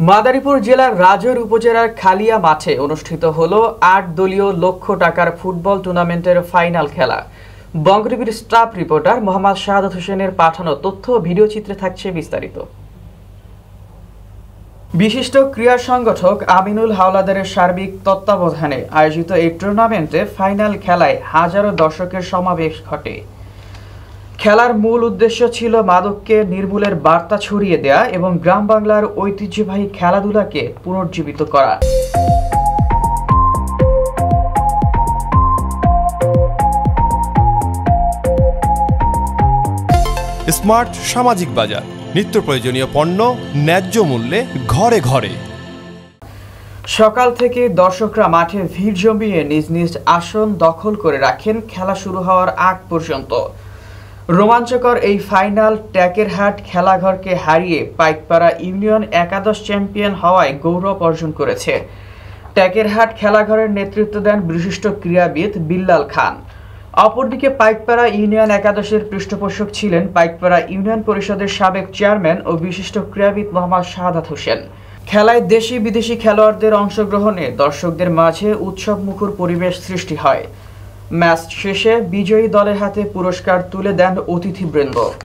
মাদারীপুর জেলার রাজৈর উপজেলার খালিয়া মাঠে অনুষ্ঠিত হলো ৮ দলীয় লক্ষ টাকার ফুটবল টুর্নামেন্টের ফাইনাল খেলা। বঙ্গটিভির স্টাফ রিপোর্টার মোহাম্মদ শাহাদাত হোসেনের পাঠানো তথ্য ও ভিডিও চিত্রে থাকছে বিস্তারিত। বিশিষ্ট ক্রীড়া সংগঠক আমিনুল হাওলাদারের সার্বিক তত্ত্বাবধানে আয়োজিত এই টুর্নামেন্টে ফাইনাল খেলায় হাজারো দর্শকের সমাবেশ ঘটে। খেলার মূল উদ্দেশ্য ছিল মাদককে নির্মূলের বার্তা ছড়িয়ে দেয়া এবং গ্রাম বাংলার ঐতিহ্যবাহী খেলাধুলাকে পুনর্জীবিত করা। স্মার্ট সামাজিক বাজার, নিত্য প্রয়োজনীয় পণ্য ন্যায্য মূল্যে ঘরে ঘরে। সকাল থেকে দর্শকরা মাঠে ভিড় জমিয়ে নিজ নিজ আসন দখল করে রাখেন খেলা শুরু হওয়ার আগ পর্যন্ত। রোমাঞ্চকর এই ফাইনাল ট্যাকেরহাট খেলাঘরকে হারিয়ে পাইকপাড়া ইউনিয়ন একাদশ চ্যাম্পিয়ন হওয়ায় গৌরব অর্জন করেছে। ট্যাকেরহাট খেলাঘরের নেতৃত্ব দেন বিশিষ্ট ক্রীড়াবিদ বিল্লাল খান। অপরদিকে পাইকপাড়া ইউনিয়ন একাদশের পৃষ্ঠপোষক ছিলেন পাইকপাড়া ইউনিয়ন পরিষদের সাবেক চেয়ারম্যান ও বিশিষ্ট ক্রীড়াবিদ মোহাম্মদ শাহাদাত হোসেন। খেলায় দেশি বিদেশি খেলোয়াড়দের অংশগ্রহণে দর্শকদের মাঝে উৎসবমুখর পরিবেশ সৃষ্টি হয়। ম্যাচ শেষে বিজয়ী দলের হাতে পুরস্কার তুলে দেন অতিথিবৃন্দ।